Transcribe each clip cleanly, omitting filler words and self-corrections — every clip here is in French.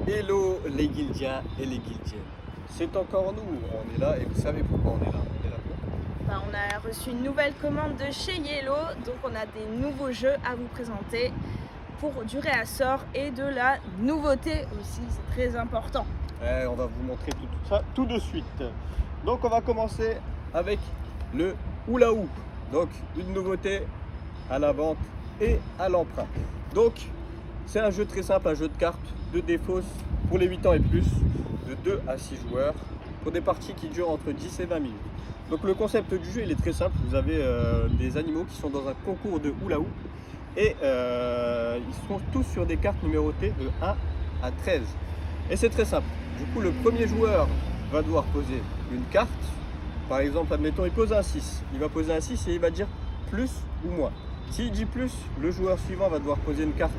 Hello les Guildiens et les Guildiennes. C'est encore nous, on est là et vous savez pourquoi on est là. On est là pour... On a reçu une nouvelle commande de chez Yellow, donc on a des nouveaux jeux à vous présenter pour du réassort et de la nouveauté aussi, c'est très important. On va vous montrer tout ça tout de suite. Donc on va commencer avec le Hula Hoop. Donc une nouveauté à la vente et à l'emprunt. Donc c'est un jeu très simple, un jeu de cartes, de défausse pour les 8 ans et plus, de 2 à 6 joueurs, pour des parties qui durent entre 10 et 20 minutes. Donc le concept du jeu il est très simple, vous avez des animaux qui sont dans un concours de hula hoop et ils sont tous sur des cartes numérotées de 1 à 13. Et c'est très simple, du coup le premier joueur va devoir poser une carte, par exemple admettons il pose un 6, il va poser un 6 et il va dire plus ou moins. S'il dit plus, le joueur suivant va devoir poser une carte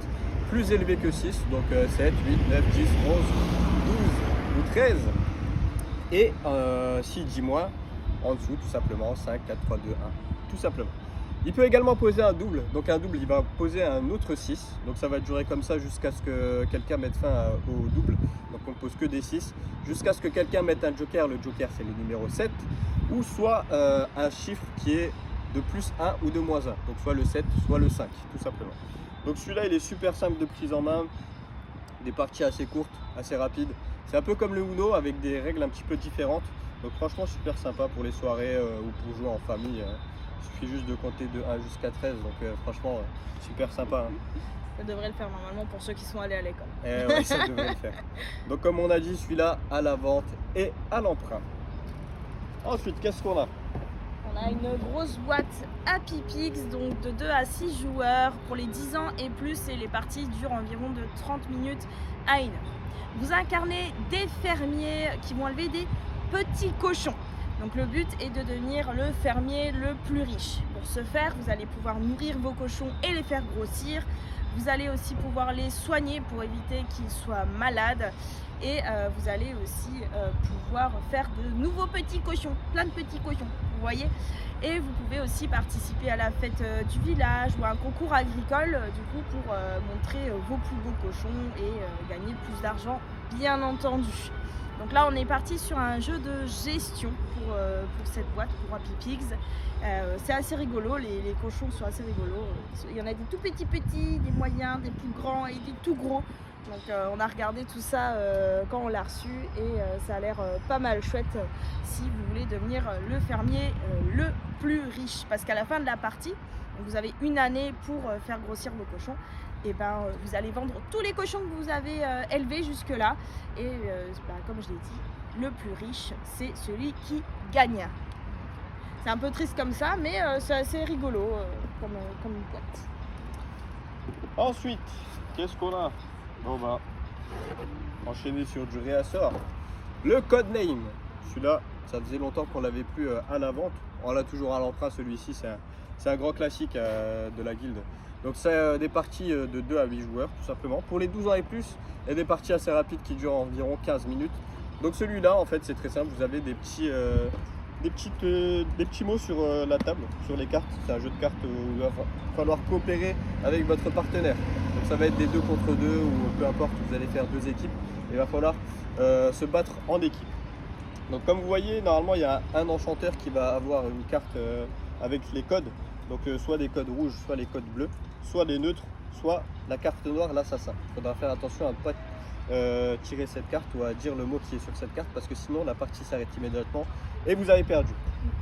plus élevée que 6, donc 7, 8, 9, 10, 11, 12 ou 13. Et s'il dit moins, en dessous tout simplement 5, 4, 3, 2, 1, tout simplement. Il peut également poser un double, donc un double il va poser un autre 6, donc ça va durer comme ça jusqu'à ce que quelqu'un mette fin au double, donc on ne pose que des 6, jusqu'à ce que quelqu'un mette un joker, le joker c'est le numéro 7, ou soit un chiffre qui est de plus 1 ou de moins 1, donc soit le 7, soit le 5, tout simplement. Donc celui-là il est super simple de prise en main, des parties assez courtes, assez rapides, c'est un peu comme le Uno avec des règles un petit peu différentes. Donc franchement super sympa pour les soirées ou pour jouer en famille. Il suffit juste de compter de 1 jusqu'à 13. Donc franchement super sympa. Ça devrait le faire normalement pour ceux qui sont allés à l'école. Ouais, ça devrait le faire. Donc comme on a dit, celui-là à la vente et à l'emprunt. Ensuite, qu'est-ce qu'on a? On a une grosse boîte Happy Pigs, donc de 2 à 6 joueurs pour les 10 ans et plus, et les parties durent environ de 30 minutes à 1 heure. Vous incarnez des fermiers qui vont élever des petits cochons. Donc le but est de devenir le fermier le plus riche. Pour ce faire, vous allez pouvoir nourrir vos cochons et les faire grossir. Vous allez aussi pouvoir les soigner pour éviter qu'ils soient malades. Et vous allez aussi pouvoir faire de nouveaux petits cochons, plein de petits cochons, vous voyez. Et vous pouvez aussi participer à la fête du village ou à un concours agricole, du coup, pour montrer vos plus beaux cochons et gagner plus d'argent, bien entendu. Donc là, on est parti sur un jeu de gestion pour cette boîte, pour Happy Pigs. C'est assez rigolo, les cochons sont assez rigolos. Il y en a des tout petits, des moyens, des plus grands et des tout gros. Donc on a regardé tout ça quand on l'a reçu et ça a l'air pas mal chouette si vous voulez devenir le fermier le plus riche. Parce qu'à la fin de la partie, vous avez une année pour faire grossir vos cochons. Et vous allez vendre tous les cochons que vous avez élevés jusque là. Et comme je l'ai dit, le plus riche, c'est celui qui gagne. C'est un peu triste comme ça, mais c'est assez rigolo comme une boîte. Ensuite, qu'est-ce qu'on a? On va enchaîner sur du réassort. Le Codename. Celui-là, ça faisait longtemps qu'on l'avait plus à la vente. On l'a toujours à l'emprunt, celui-ci, c'est un grand classique de la guilde. Donc c'est des parties de 2 à 8 joueurs tout simplement. Pour les 12 ans et plus, il y a des parties assez rapides qui durent environ 15 minutes. Donc celui-là en fait c'est très simple, vous avez des petits mots sur la table, sur les cartes. C'est un jeu de cartes où il va falloir coopérer avec votre partenaire. Donc ça va être des 2 contre 2 ou peu importe, vous allez faire 2 équipes. Il va falloir se battre en équipe. Donc comme vous voyez, normalement il y a un enchanteur qui va avoir une carte avec les codes. Donc soit des codes rouges, soit les codes bleus, soit les neutres, soit la carte noire, l'assassin. Il faudra faire attention à ne pas tirer cette carte ou à dire le mot qui est sur cette carte parce que sinon la partie s'arrête immédiatement et vous avez perdu.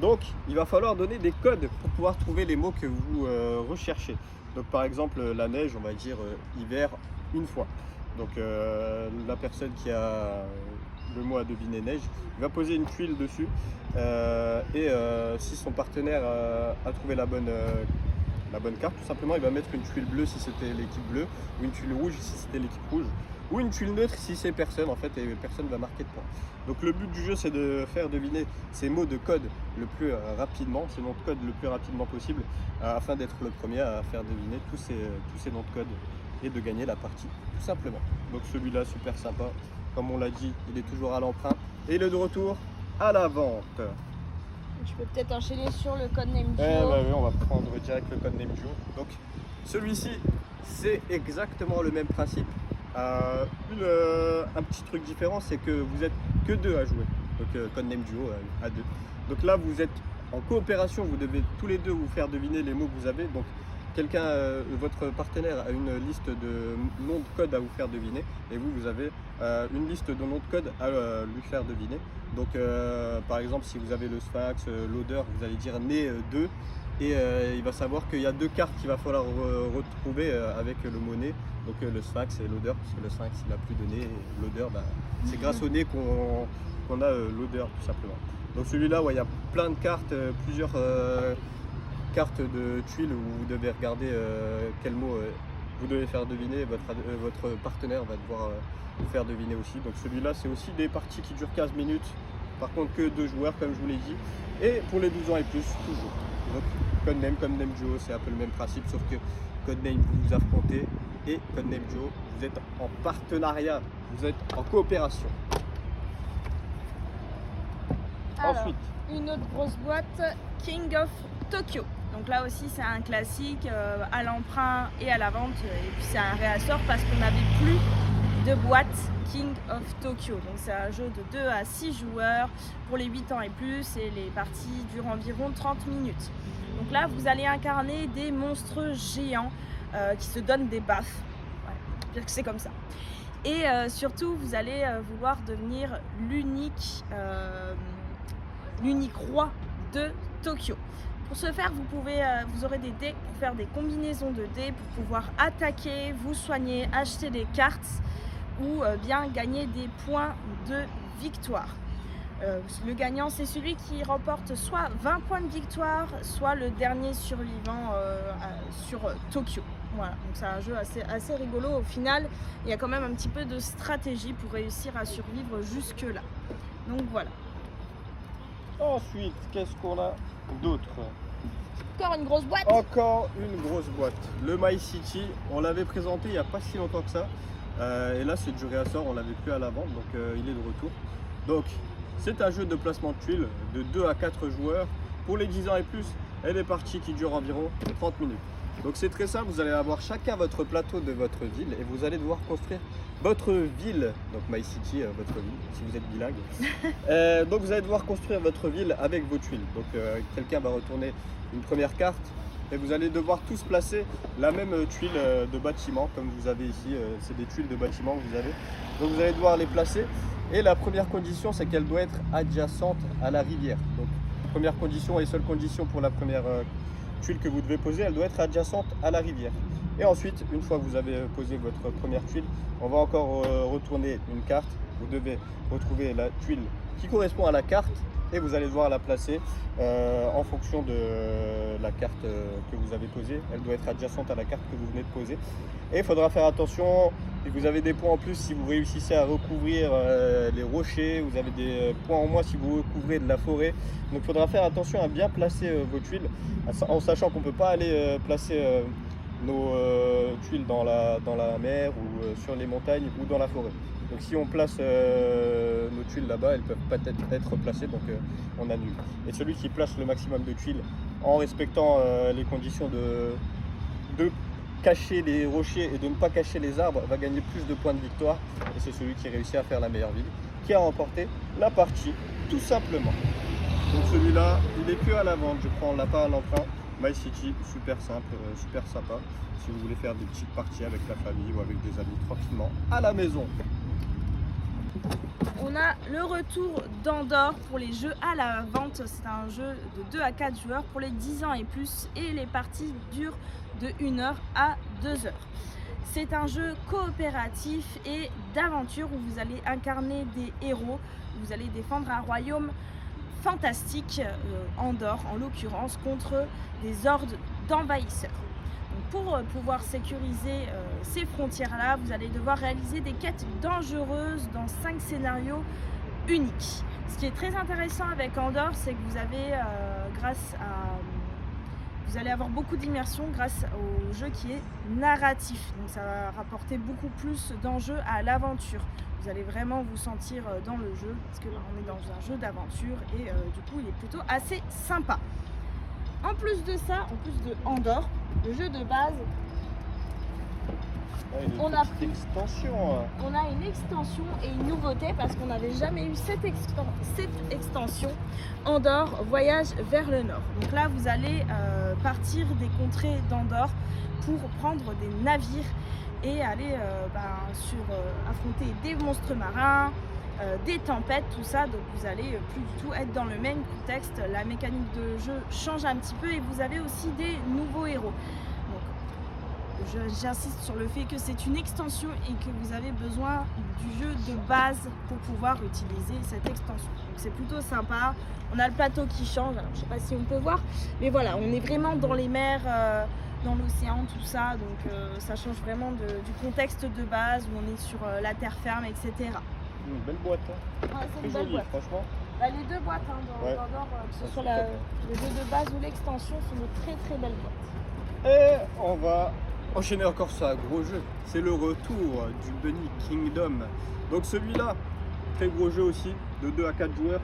Donc il va falloir donner des codes pour pouvoir trouver les mots que vous recherchez. Donc par exemple la neige, on va dire hiver une fois. Donc la personne qui a le mot à deviner neige, il va poser une tuile dessus et si son partenaire a trouvé la bonne carte, tout simplement il va mettre une tuile bleue si c'était l'équipe bleue, ou une tuile rouge si c'était l'équipe rouge, ou une tuile neutre si c'est personne en fait, et personne va marquer de points. Donc le but du jeu c'est de faire deviner ces mots de code le plus rapidement, ces noms de code le plus rapidement possible, afin d'être le premier à faire deviner tous ces noms de code et de gagner la partie tout simplement. Donc celui-là super sympa, comme on l'a dit, il est toujours à l'emprunt et il est de retour à la vente. Je peux peut-être enchaîner sur le Codename Duo. Oui, on va prendre direct le Codename Duo. Donc celui-ci, c'est exactement le même principe un petit truc différent, c'est que vous êtes que deux à jouer. Donc Codename Duo à deux. Donc là, vous êtes en coopération, vous devez tous les deux vous faire deviner les mots que vous avez. Donc quelqu'un, votre partenaire a une liste de noms de code à vous faire deviner, et vous avez une liste de noms de code à lui faire deviner. Donc par exemple, si vous avez le Sphinx, l'odeur, vous allez dire né 2, et il va savoir qu'il y a deux cartes qu'il va falloir retrouver avec le mot nez. Donc le Sphinx et l'odeur, parce que le Sphinx il n'a plus de nez, et l'odeur, c'est grâce au nez qu'on a l'odeur tout simplement. Donc celui-là, ouais, il y a plein de cartes, plusieurs cartes de tuiles où vous devez regarder quel mot vous devez faire deviner. Votre partenaire va devoir vous faire deviner aussi. Donc celui-là, c'est aussi des parties qui durent 15 minutes. Par contre, que 2 joueurs, comme je vous l'ai dit. Et pour les 12 ans et plus, toujours. Donc Codename Duo, c'est un peu le même principe, sauf que Codename, vous vous affrontez, et Codename Duo, vous êtes en partenariat, vous êtes en coopération. Alors, Ensuite, une autre grosse boîte, King of Tokyo. Donc là aussi c'est un classique à l'emprunt et à la vente, et puis c'est un réassort parce qu'on n'avait plus de boîte King of Tokyo. Donc c'est un jeu de 2 à 6 joueurs pour les 8 ans et plus, et les parties durent environ 30 minutes. Donc là vous allez incarner des monstres géants qui se donnent des baffes. Ouais, dire que c'est comme ça. Et surtout vous allez vouloir devenir l'unique roi de Tokyo. Pour ce faire, vous aurez des dés pour faire des combinaisons de dés pour pouvoir attaquer, vous soigner, acheter des cartes ou bien gagner des points de victoire. Le gagnant, c'est celui qui remporte soit 20 points de victoire, soit le dernier survivant sur Tokyo. Voilà, donc c'est un jeu assez rigolo. Au final, il y a quand même un petit peu de stratégie pour réussir à survivre jusque-là. Donc voilà. ensuite, qu'est-ce qu'on a d'autre? Encore une grosse boîte. Encore une grosse boîte. Le My City, on l'avait présenté il n'y a pas si longtemps que ça. Et là, c'est du réassort, on l'avait plus à la vente, donc il est de retour. Donc, c'est un jeu de placement de tuiles de 2 à 4 joueurs pour les 10 ans et plus, et des parties qui durent environ 30 minutes. Donc c'est très simple, vous allez avoir chacun votre plateau de votre ville et vous allez devoir construire votre ville, donc My City, votre ville, si vous êtes bilingue. Donc vous allez devoir construire votre ville avec vos tuiles. Donc quelqu'un va retourner une première carte et vous allez devoir tous placer la même tuile de bâtiment, comme vous avez ici, c'est des tuiles de bâtiment que vous avez. Donc vous allez devoir les placer, et la première condition, c'est qu'elle doit être adjacente à la rivière. Donc première condition et seule condition pour la première tuile que vous devez poser, elle doit être adjacente à la rivière. Et ensuite, une fois que vous avez posé votre première tuile, on va encore retourner une carte. Vous devez retrouver la tuile qui correspond à la carte et vous allez devoir la placer en fonction de la carte que vous avez posée. Elle doit être adjacente à la carte que vous venez de poser. Et il faudra faire attention, et vous avez des points en plus si vous réussissez à recouvrir les rochers, vous avez des points en moins si vous recouvrez de la forêt. Donc il faudra faire attention à bien placer vos tuiles, en sachant qu'on ne peut pas aller placer nos tuiles dans la mer ou sur les montagnes ou dans la forêt. Donc si on place nos tuiles là-bas, elles peuvent pas être placées, donc on annule. Et celui qui place le maximum de tuiles en respectant les conditions de cacher les rochers et de ne pas cacher les arbres va gagner plus de points de victoire, et c'est celui qui réussit à faire la meilleure ville qui a remporté la partie, tout simplement. Donc celui-là, il est que à la vente, je crois, on l'a pas à l'emprunt. My City, super simple, super sympa, si vous voulez faire des petites parties avec la famille ou avec des amis tranquillement à la maison. On a le retour d'Andorre pour les jeux à la vente. C'est un jeu de 2 à 4 joueurs pour les 10 ans et plus, et les parties durent de 1 heure à 2 heures. C'est un jeu coopératif et d'aventure où vous allez incarner des héros, vous allez défendre un royaume fantastique, Andorre en l'occurrence, contre des hordes d'envahisseurs. Pour pouvoir sécuriser ces frontières-là, vous allez devoir réaliser des quêtes dangereuses dans 5 scénarios uniques. Ce qui est très intéressant avec Andorre, c'est que vous avez, vous allez avoir beaucoup d'immersion grâce au jeu qui est narratif. Donc ça va rapporter beaucoup plus d'enjeux à l'aventure. Vous allez vraiment vous sentir dans le jeu, parce que là, on est dans un jeu d'aventure et du coup il est plutôt assez sympa. En plus de ça, en plus de Andorre, le jeu de base, On a pris extension. On a une extension et une nouveauté parce qu'on n'avait jamais eu cette extension. Andorre, voyage vers le nord. Donc là, vous allez partir des contrées d'Andorre pour prendre des navires et aller affronter des monstres marins, des tempêtes, tout ça. Donc vous allez plus du tout être dans le même contexte. La mécanique de jeu change un petit peu et vous avez aussi des nouveaux héros. J'insiste sur le fait que c'est une extension et que vous avez besoin du jeu de base pour pouvoir utiliser cette extension. Donc c'est plutôt sympa. On a le plateau qui change, alors, je ne sais pas si on peut voir, mais voilà, on est vraiment dans les mers, dans l'océan, tout ça. Donc ça change vraiment du contexte de base où on est sur la terre ferme, etc. Une belle boîte. Ouais, c'est une belle boîte. Franchement. Bah, les deux boîtes, d'Andorre, que ce soit le jeu de base ou l'extension, sont de très très belles boîtes. Et on va enchaîner encore sur un gros jeu. C'est le retour du Bunny Kingdom. Donc celui-là, très gros jeu aussi, de 2 à 4 joueurs.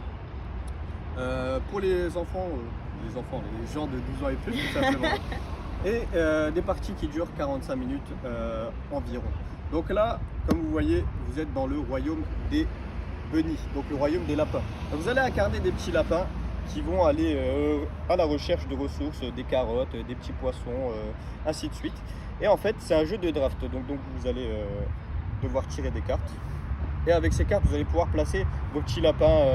Pour les enfants, les gens de 12 ans et plus tout simplement. Et des parties qui durent 45 minutes environ. Donc là, comme vous voyez, vous êtes dans le royaume des bunnies, donc le royaume des lapins. Donc vous allez incarner des petits lapins qui vont aller à la recherche de ressources, des carottes, des petits poissons, ainsi de suite. Et en fait, c'est un jeu de draft, donc vous allez devoir tirer des cartes. Et avec ces cartes, vous allez pouvoir placer vos petits lapins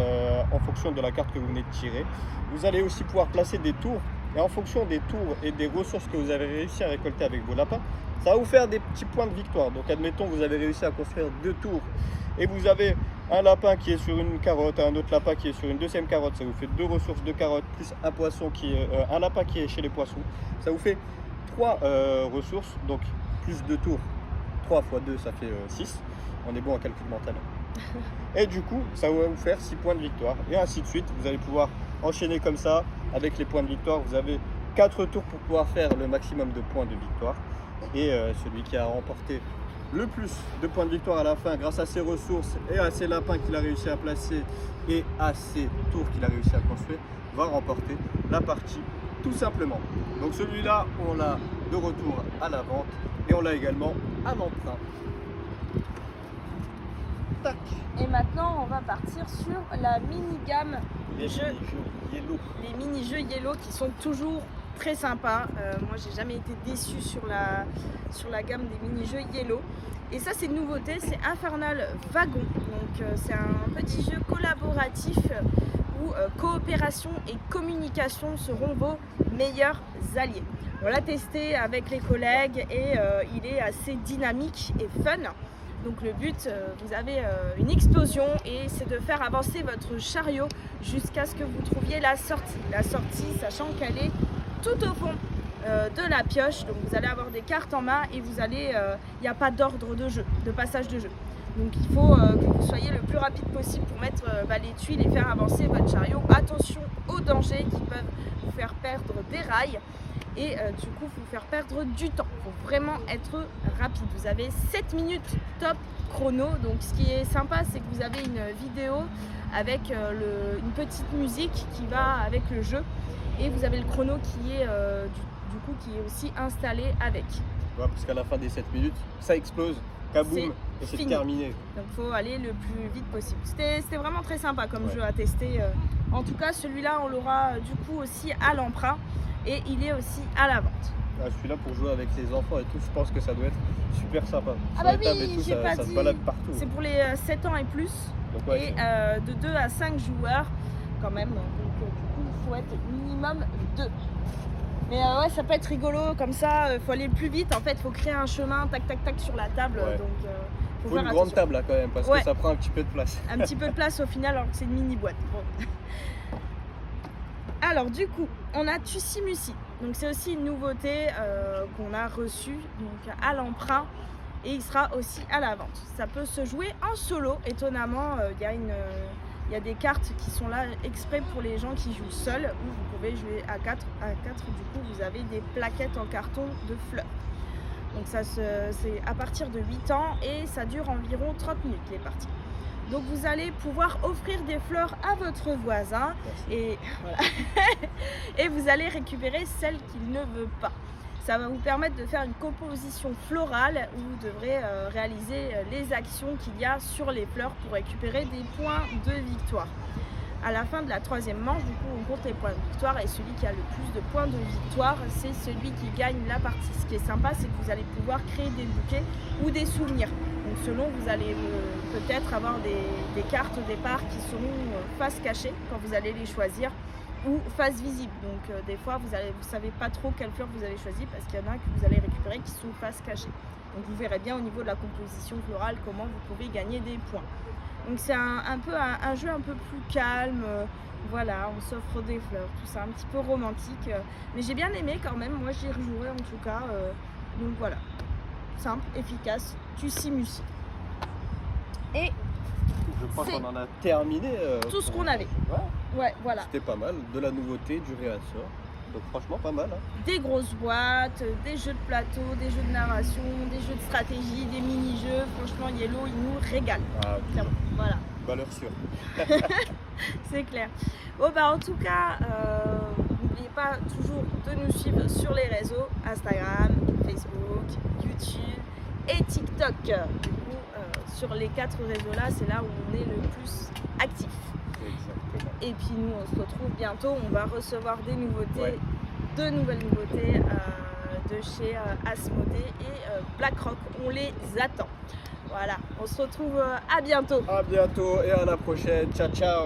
en fonction de la carte que vous venez de tirer. Vous allez aussi pouvoir placer des tours. Et en fonction des tours et des ressources que vous avez réussi à récolter avec vos lapins, ça va vous faire des petits points de victoire. Donc admettons, vous avez réussi à construire 2 tours et vous avez un lapin qui est sur une carotte, un autre lapin qui est sur une deuxième carotte. Ça vous fait 2 ressources de carottes plus un poisson un lapin qui est chez les poissons. Ça vous fait 3 ressources, donc plus 2 tours. 3 x 2, ça fait 6. On est bon en calcul mental. Et du coup, ça va vous faire 6 points de victoire. Et ainsi de suite, vous allez pouvoir enchaîner comme ça avec les points de victoire. Vous avez 4 tours pour pouvoir faire le maximum de points de victoire. Et celui qui a remporté le plus de points de victoire à la fin grâce à ses ressources et à ses lapins qu'il a réussi à placer et à ses tours qu'il a réussi à construire va remporter la partie tout simplement. Donc celui-là, on l'a de retour à la vente et on l'a également à l'emprunt. Tac. Et maintenant, on va partir sur la mini-gamme Les jeux. mini-jeux Yellow. Les mini-jeux Yellow qui sont toujours très sympas. Moi, j'ai jamais été déçue sur la gamme des mini-jeux Yellow. Et ça, c'est une nouveauté, c'est Infernal Wagon. Donc, c'est un petit jeu collaboratif où coopération et communication seront vos meilleurs alliés. On l'a testé avec les collègues et il est assez dynamique et fun. Donc le but, vous avez une explosion et c'est de faire avancer votre chariot jusqu'à ce que vous trouviez la sortie. La sortie, sachant qu'elle est tout au fond de la pioche. Donc vous allez avoir des cartes en main et vous allez, il n'y a pas d'ordre de jeu, de passage de jeu. Donc il faut que vous soyez le plus rapide possible pour mettre les tuiles et faire avancer votre chariot. Attention aux dangers qui peuvent vous faire perdre des rails. Et du coup, il faut faire perdre du temps. Il faut vraiment être rapide. Vous avez 7 minutes top chrono. Donc ce qui est sympa, c'est que vous avez une vidéo avec une petite musique qui va avec le jeu. Et vous avez le chrono qui est, du coup, qui est aussi installé avec. Ouais, parce qu'à la fin des 7 minutes, ça explose, kaboum, et c'est terminé. Donc il faut aller le plus vite possible. C'était vraiment très sympa comme jeu à tester. En tout cas, celui-là, on l'aura du coup aussi à l'emprunt. Et il est aussi à la vente. Ah, celui-là pour jouer avec les enfants et tout, je pense que ça doit être super sympa. Ah bah oui, j'ai pas dit. Ça se balade partout. C'est pour les 7 ans et plus. Donc, ouais, et de 2 à 5 joueurs quand même. Donc du coup, il faut être minimum 2. Mais ouais, ça peut être rigolo comme ça. Il faut aller plus vite. En fait, il faut créer un chemin, tac, tac, tac sur la table. Ouais. Donc, faut une grande table là quand même, parce que ça prend un petit peu de place. Un petit peu de place au final, alors que c'est une mini boîte. Bon. Alors du coup, on a Tussimusi. Donc c'est aussi une nouveauté qu'on a reçue donc à l'emprunt et il sera aussi à la vente. Ça peut se jouer en solo. Étonnamment, il y a des cartes qui sont là exprès pour les gens qui jouent seuls ou vous pouvez jouer à 4. À 4, du coup, vous avez des plaquettes en carton de fleurs. Donc ça c'est à partir de 8 ans et ça dure environ 30 minutes les parties. Donc vous allez pouvoir offrir des fleurs à votre voisin et, voilà. Et vous allez récupérer celles qu'il ne veut pas. Ça va vous permettre de faire une composition florale où vous devrez réaliser les actions qu'il y a sur les fleurs pour récupérer des points de victoire. À la fin de la 3e manche, du coup, on compte les points de victoire et celui qui a le plus de points de victoire, c'est celui qui gagne la partie. Ce qui est sympa, c'est que vous allez pouvoir créer des bouquets ou des souvenirs. Donc selon, vous allez peut-être avoir des cartes au départ qui seront face cachée quand vous allez les choisir ou face visible. Donc des fois, vous savez pas trop quelle fleur vous avez choisi parce qu'il y en a que vous allez récupérer qui sont face cachée. Donc vous verrez bien au niveau de la composition florale comment vous pouvez gagner des points. Donc c'est un jeu un peu plus calme, voilà, on s'offre des fleurs, tout ça, un petit peu romantique. Mais j'ai bien aimé quand même, moi j'y rejouerai en tout cas. Donc voilà, simple, efficace, tu simules. Et je crois qu'on en a terminé. Tout ce qu'on avait. Ouais, voilà. C'était pas mal, de la nouveauté, du réassort. Donc franchement pas mal. Hein. Des grosses boîtes, des jeux de plateau, des jeux de narration, des jeux de stratégie, des mini-jeux. Franchement, Yellow, il nous régale. Ah, clairement. Voilà. Valeur sûre. C'est clair. Bon, bah en tout cas, n'oubliez pas toujours de nous suivre sur les réseaux Instagram, Facebook, YouTube et TikTok. Du coup, sur les 4 réseaux-là, c'est là où on est le plus actif. Exactement. Et puis nous, on se retrouve bientôt. On va recevoir des nouveautés, de nouvelles nouveautés de chez Asmodée et BlackRock. On les attend. Voilà, on se retrouve à bientôt. À bientôt et à la prochaine. Ciao, ciao.